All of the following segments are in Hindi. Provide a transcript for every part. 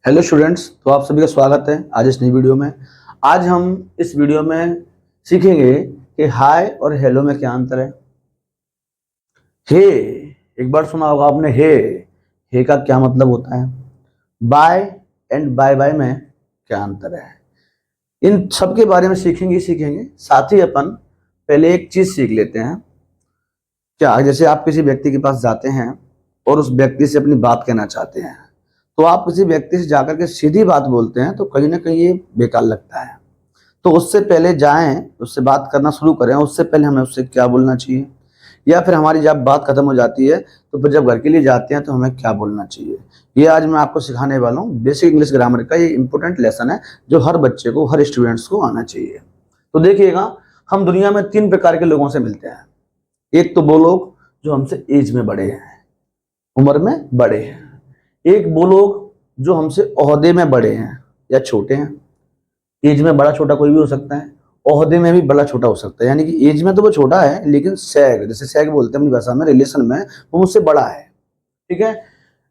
हेलो स्टूडेंट्स, तो आप सभी का स्वागत है आज इस नई वीडियो में। आज हम इस वीडियो में सीखेंगे कि हाय और हेलो में क्या अंतर है। हे, एक बार सुना होगा आपने हे का क्या मतलब होता है। बाय एंड बाय बाय में क्या अंतर है, इन सब के बारे में सीखेंगे। साथ ही अपन पहले एक चीज सीख लेते हैं। क्या जैसे आप किसी व्यक्ति के पास जाते हैं और उस व्यक्ति से अपनी बात कहना चाहते हैं, तो आप किसी व्यक्ति से जाकर के सीधी बात बोलते हैं तो कहीं ना कहीं ये बेकार लगता है। तो उससे पहले जाएं, उससे बात करना शुरू करें, उससे पहले हमें उससे क्या बोलना चाहिए, या फिर हमारी जब बात खत्म हो जाती है तो फिर जब घर के लिए जाते हैं तो हमें क्या बोलना चाहिए। ये आज मैं आपको सिखाने वाला हूँ। बेसिक इंग्लिश ग्रामर का ये इंपॉर्टेंट लेसन है जो हर बच्चे को, हर स्टूडेंट्स को आना चाहिए। तो देखिएगा, हम दुनिया में 3 प्रकार के लोगों से मिलते हैं। एक तो वो लोग जो हमसे एज में बड़े हैं, उम्र में बड़े हैं। एक वो लोग जो हमसे ओहदे में बड़े हैं या छोटे हैं। एज में बड़ा छोटा कोई भी हो सकता है, ओहदे में भी बड़ा छोटा हो सकता है। यानी कि एज में तो वो छोटा है, लेकिन सैग, जैसे सैग बोलते हैं अपनी भाषा में, रिलेशन में वो मुझसे बड़ा है। ठीक है,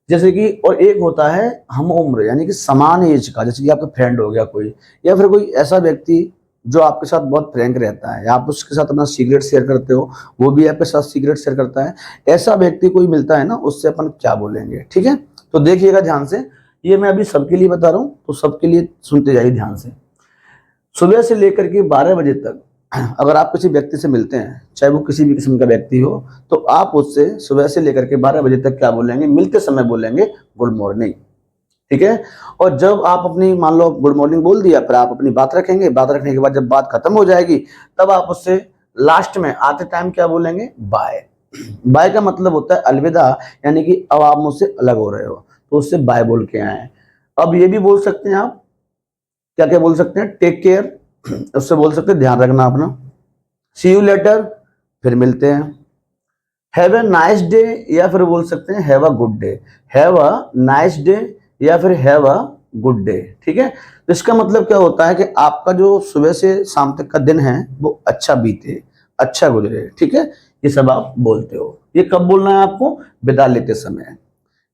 जैसे कि और एक होता है हम उम्र, यानी कि समान एज का, जैसे कि आपका फ्रेंड हो गया कोई, या फिर कोई ऐसा व्यक्ति जो आपके साथ बहुत फ्रैंक रहता है, आप उसके साथ अपना सीक्रेट शेयर करते हो, वो भी आपके साथ सीक्रेट शेयर करता है। ऐसा व्यक्ति कोई मिलता है ना, उससे अपन क्या बोलेंगे। ठीक है, तो देखिएगा ध्यान से, ये मैं अभी सबके लिए बता रहा हूँ, तो सबके लिए सुनते जाइए ध्यान से। सुबह से लेकर के 12 बजे तक अगर आप किसी व्यक्ति से मिलते हैं, चाहे वो किसी भी किस्म का व्यक्ति हो, तो आप उससे सुबह से लेकर के 12 बजे तक क्या बोलेंगे, मिलते समय बोलेंगे गुड मॉर्निंग। ठीक है, और जब आप अपनी, मान लो गुड मॉर्निंग बोल दिया, फिर आप अपनी बात रखेंगे। बात रखने के बाद जब बात खत्म हो जाएगी, तब आप उससे लास्ट में आते टाइम क्या बोलेंगे, बाय। बाय का मतलब होता है अलविदा, यानी कि अब आप मुझसे अलग हो रहे हो, तो उससे बाय बोल के आए। अब ये भी बोल सकते हैं आप, क्या क्या बोल सकते हैं, टेक केयर, उससे बोल सकते हैं ध्यान रखना अपना। सी यू लेटर, फिर मिलते हैं। हैव ए नाइस डे, या फिर बोल सकते हैं have a good day. Have a nice day या फिर हैव अ गुड डे। ठीक है, तो इसका मतलब क्या होता है कि आपका जो सुबह से शाम तक का दिन है वो अच्छा बीते, अच्छा गुजरे। ठीक है, ये सब आप बोलते हो। ये कब बोलना है आपको, विदा लेते समय।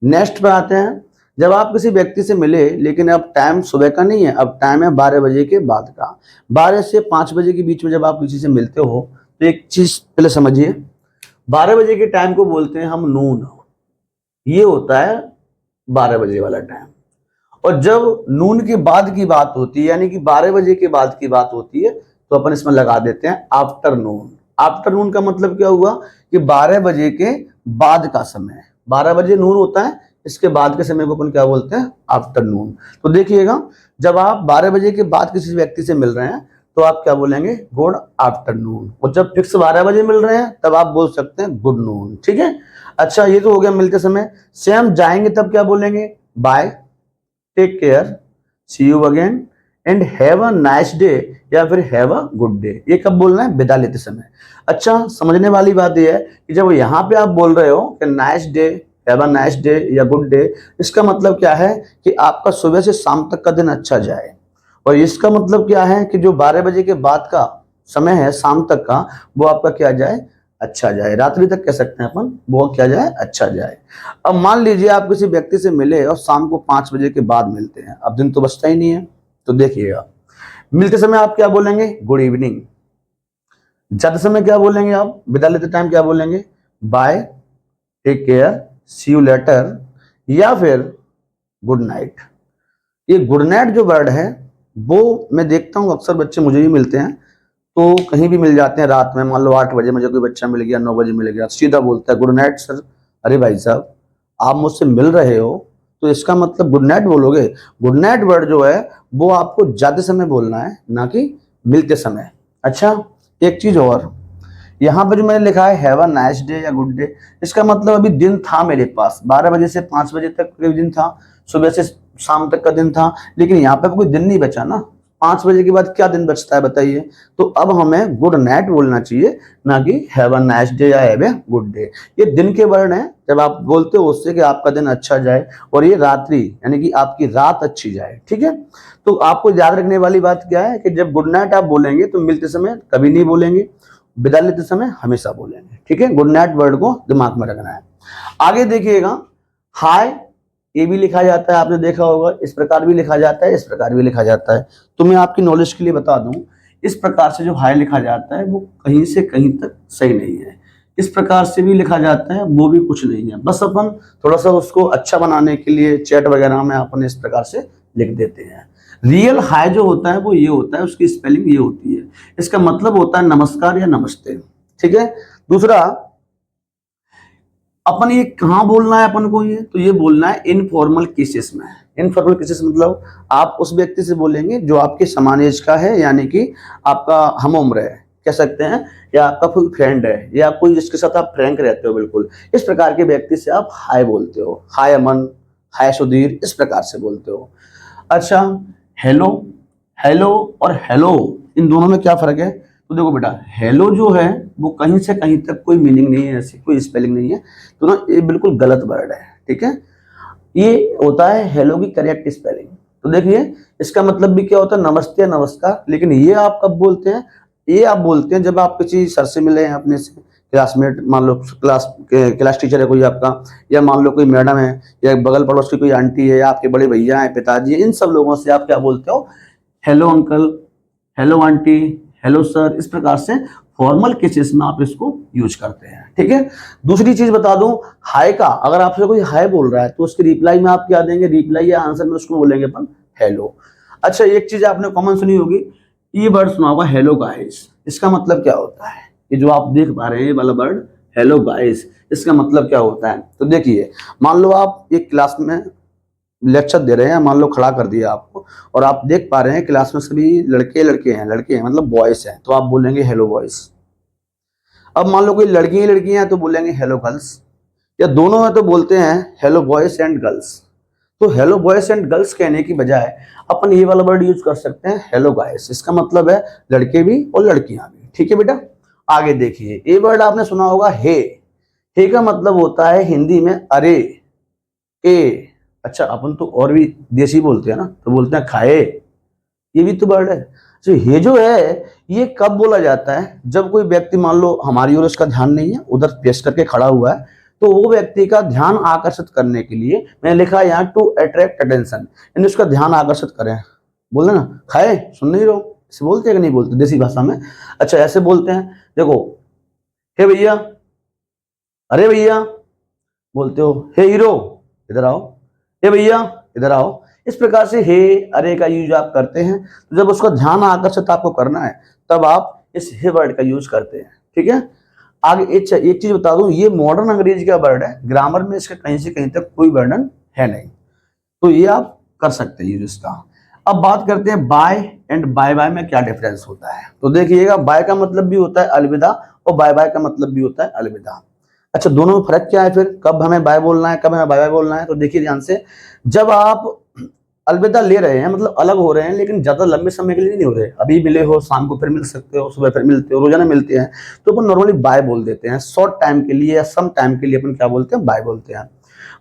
नेक्स्ट पे आते हैं, जब आप किसी व्यक्ति से मिले, लेकिन अब टाइम सुबह का नहीं है, अब टाइम है 12 बजे के बाद का। 12 से 5 बजे के बीच में जब आप किसी से मिलते हो, तो एक चीज पहले समझिए, 12 बजे के टाइम को बोलते हैं हम नून। ये होता है 12 बजे वाला टाइम। और जब नून के बाद की बात होती है, यानी कि 12 बजे के बाद की बात होती है, तो अपन इसमें लगा देते हैं आफ्टरनून। आफ्टरनून का मतलब क्या हुआ कि 12 बजे के बाद का समय। 12 बजे नून होता है, इसके बाद के समय को अपन क्या बोलते हैं, आफ्टरनून। तो देखिएगा, जब आप 12 बजे के बाद किसी व्यक्ति से मिल रहे हैं तो आप क्या बोलेंगे, गुड आफ्टरनून। और जब फिक्स 12 बजे मिल रहे हैं तब आप बोल सकते हैं गुड नून। ठीक है, अच्छा ये तो हो गया मिलते समय। सेम जाएंगे तब क्या बोलेंगे, bye, take care, see you again, and have a nice day या फिर हैव अ गुड डे। ये कब बोलना है, विदा लेते समय। अच्छा, समझने वाली बात यह है कि जब यहाँ पे आप बोल रहे हो कि nice day, have a nice day या गुड डे, इसका मतलब क्या है कि आपका सुबह से शाम तक का दिन अच्छा जाए। और इसका मतलब क्या है कि जो 12 बजे के बाद का समय है शाम तक का, वो आपका क्या जाए, अच्छा जाए। रात्रि तक कह सकते हैं अपन, वो क्या जाए, अच्छा जाए। अब मान लीजिए आप किसी व्यक्ति से मिले और शाम को 5 बजे के बाद मिलते हैं, अब दिन तो बचता ही नहीं है। तो देखिएगा, मिलते समय आप क्या बोलेंगे, गुड इवनिंग। जाते समय क्या बोलेंगे, आप विदा लेते टाइम क्या बोलेंगे, bye, take care, see you later या फिर गुड नाइट। ये गुड नाइट जो वर्ड है, वो मैं देखता हूँ अक्सर बच्चे मुझे भी मिलते हैं, तो कहीं भी मिल जाते हैं रात में, मान लो 8 बजे मुझे कोई बच्चा मिल गया, 9 बजे मिल गया, सीधा बोलता है गुड नाइट सर। अरे भाई साहब, आप मुझसे मिल रहे हो तो इसका मतलब गुड नाइट बोलोगे। गुड नाइट वर्ड जो है वो आपको जाते समय बोलना है, ना कि मिलते समय। अच्छा, एक चीज और, यहाँ पर जो मैंने लिखा है हैव अ नाइस डे या गुड डे, इसका मतलब अभी दिन था मेरे पास, 12 बजे से 5 बजे तक कोई दिन था, सुबह से शाम तक का दिन था, लेकिन यहाँ पे कोई दिन नहीं बचा ना। 5 बजे के बाद क्या दिन बचता है बताइए। तो अब हमें गुड नाइट बोलना चाहिए, ना कि हैव अ नाइस डे या हैव ए गुड डे। ये दिन के वर्ण है, जब आप बोलते हो उससे कि आपका दिन अच्छा जाए, और ये रात्रि यानी कि आपकी रात अच्छी जाए। ठीक है, तो आपको याद रखने वाली बात क्या है कि जब गुड नाइट आप बोलेंगे तो मिलते समय कभी नहीं बोलेंगे, विदा लेते समय हमेशा बोलेंगे। ठीक है, गुड नाइट वर्ड को दिमाग में रखना है। आगे देखिएगा, हाय ए भी लिखा जाता है, आपने देखा होगा, इस प्रकार भी लिखा जाता है, इस प्रकार भी लिखा जाता है। तो मैं आपकी नॉलेज के लिए बता दूं, इस प्रकार से जो हाय लिखा जाता है वो कहीं से कहीं तक सही नहीं है। इस प्रकार से भी लिखा जाता है, वो भी कुछ नहीं है। बस अपन थोड़ा सा उसको अच्छा बनाने के लिए चैट वगैरह में अपन इस प्रकार से लिख देते हैं। रियल हाय जो होता है वो ये होता है, उसकी स्पेलिंग ये होती है। इसका मतलब होता है नमस्कार या नमस्ते। ठीक है। दूसरा, अपन ये कहाँ बोलना है अपन को, ये तो ये बोलना है इनफॉर्मल केसेस में। इनफॉर्मल केसेस मतलब आप उस व्यक्ति से बोलेंगे जो आपके समान एज का है, यानी कि आपका हम उम्र है कह सकते हैं, या आपका कोई फ्रेंड है, या कोई जिसके साथ आप फ्रैंक रहते हो, बिल्कुल इस प्रकार के व्यक्ति से आप हाय बोलते हो। हाय अमन, हाय सुधीर, इस प्रकार से बोलते हो। अच्छा, हेलो, हेलो और हेलो, इन दोनों में क्या फर्क है? तो देखो बेटा, हेलो जो है वो कहीं से कहीं तक कोई मीनिंग नहीं है, ऐसी कोई स्पेलिंग नहीं है, तो ना ये बिल्कुल गलत वर्ड है। ठीक है। ये होता है हेलो की करेक्ट स्पेलिंग। तो देखिए, इसका मतलब भी क्या होता है, नमस्ते या नमस्कार। लेकिन ये आप कब बोलते हैं? ये आप बोलते हैं जब आप किसी सर से मिले हैं, अपने से क्लासमेट, मान लो क्लास टीचर है कोई आपका, या मान लो कोई मैडम है, या बगल पड़ोस की कोई आंटी है, या आपके बड़े भैया हैं, पिताजी, इन सब लोगों से आप क्या बोलते हो? Hello uncle, hello aunty, hello sir, इस प्रकार से फॉर्मल केसेस में आप इसको यूज करते हैं। ठीक है। दूसरी चीज बता दूं, हाय का, अगर आपसे कोई हाय बोल रहा है तो उसके रिप्लाई में आप क्या देंगे? रिप्लाई या आंसर में उसको बोलेंगे अपन हेलो। अच्छा, एक चीज आपने कॉमन सुनी होगी, ये वर्ड सुना होगा हेलो गाइस। इसका मतलब क्या होता है? ये जो आप देख पा रहे हैं ये वाला वर्ड हेलो गाइस, इसका मतलब क्या होता है? तो देखिए, मान लो आप एक क्लास में लेक्चर दे रहे हैं, मान लो खड़ा कर दिया आपको, और आप देख पा रहे हैं क्लास में सभी लड़के लड़के हैं, लड़के हैं मतलब बॉयज हैं, तो आप बोलेंगे हेलो बॉयज। अब मान लो कोई लड़की लड़कियां हैं तो बोलेंगे हेलो गर्ल्स, या दोनों हैं तो बोलते हैं हेलो बॉयज एंड गर्ल्स। तो हेलो बॉयज एंड गर्ल्स कहने की बजाय अपन ये वाला वर्ड यूज कर सकते हैं हेलो गाइस। इसका मतलब है लड़के भी और लड़कियां भी। ठीक है बेटा। आगे देखिए, ये वर्ड आपने सुना होगा हे। हे का मतलब होता है हिंदी में अरे, ए। अच्छा, अपन तो और भी देसी बोलते हैं ना, तो बोलते हैं खाए, ये भी तो वर्ड है। तो ये जो है ये कब बोला जाता है? जब कोई व्यक्ति मान लो हमारी ओर उसका ध्यान नहीं है, उधर पेश करके खड़ा हुआ है, तो वो व्यक्ति का ध्यान आकर्षित करने के लिए मैंने लिखा है यहाँ टू अट्रैक्ट अटेंशन, यानी उसका ध्यान आकर्षित करें। बोल ना खाए, सुन नहीं रहो, इसे बोलते हैं कि नहीं बोलते देसी भाषा में? अच्छा, ऐसे बोलते हैं। देखो, हे भैया, अरे भैया बोलते हो, हे हीरो इधर आओ, हे भैया इधर आओ। इस प्रकार से हे अरे का यूज आप करते हैं। तो जब उसका ध्यान आकर्षित आपको करना है तब आप इस हे वर्ड का यूज करते हैं। ठीक है। आगे एक चीज बता दूं, ये मॉडर्न अंग्रेजी का वर्ड है, ग्रामर में इसका कहीं से कहीं तक कोई वर्णन है नहीं, तो ये आप कर सकते हैं यूज इसका। अब बात करते हैं बाय एंड बाय बाय में क्या डिफरेंस होता है। तो देखिएगा, बाय का मतलब भी होता है अलविदा, और बाय बाय का मतलब भी होता है अलविदा। अच्छा, दोनों में फर्क क्या है फिर? कब हमें बाय बोलना है, कब हमें बाय बाय बोलना है? तो देखिए ध्यान से, जब आप अलविदा ले रहे हैं, मतलब अलग हो रहे हैं, लेकिन ज्यादा लंबे समय के लिए नहीं हो रहे, अभी मिले हो, शाम को फिर मिल सकते हो, सुबह फिर मिलते हो, रोजाना मिलते हैं, तो अपन नॉर्मली बाय बोल देते हैं। शॉर्ट टाइम के लिए या सम टाइम के लिए अपन क्या बोलते हैं? बाय बोलते हैं।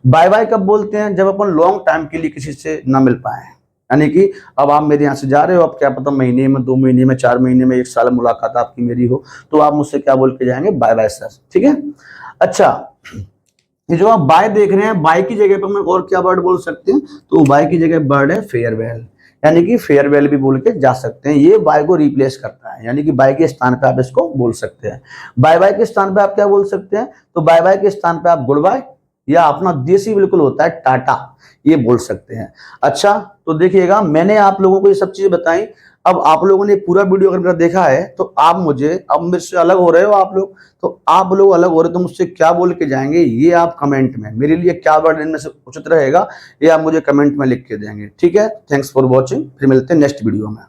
बाय बाय कब बोलते हैं? जब अपन लॉन्ग टाइम के लिए किसी से ना मिल पाए, यानी कि अब आप मेरे यहाँ से जा रहे हो, अब क्या पता महीने में, 2 महीने में, 4 महीने में, 1 साल मुलाकात आपकी मेरी हो, तो आप मुझसे क्या बोल के जाएंगे? Bye bye sir. ठीक है। अच्छा, ये जो आप बाय देख रहे हैं, बाय की जगह पर मैं और क्या वर्ड बोल सकते हैं? तो बाय की जगह वर्ड है फेयरवेल, यानी कि फेयरवेल भी बोल के जा सकते हैं। ये बाय को रिप्लेस करता है, यानी कि बाय के स्थान पे आप इसको बोल सकते हैं। बाय बाय के स्थान पे आप क्या बोल सकते हैं? तो बाय बाय के स्थान पे आप गुड बाय, या अपना देसी बिल्कुल होता है टाटा, ये बोल सकते हैं। अच्छा, तो देखिएगा, मैंने आप लोगों को ये सब चीजें बताई। अब आप लोगों ने पूरा वीडियो अगर मेरा देखा है तो आप मुझे, अब मेरे से अलग हो रहे हो आप लोग, तो आप लोग अलग हो रहे हो तो मुझसे क्या बोल के जाएंगे, ये आप कमेंट में, मेरे लिए क्या वर्ड इनमें से उचित रहेगा, ये आप मुझे कमेंट में लिख के देंगे। ठीक है। थैंक्स फॉर वॉचिंग, फिर मिलते हैं नेक्स्ट वीडियो में।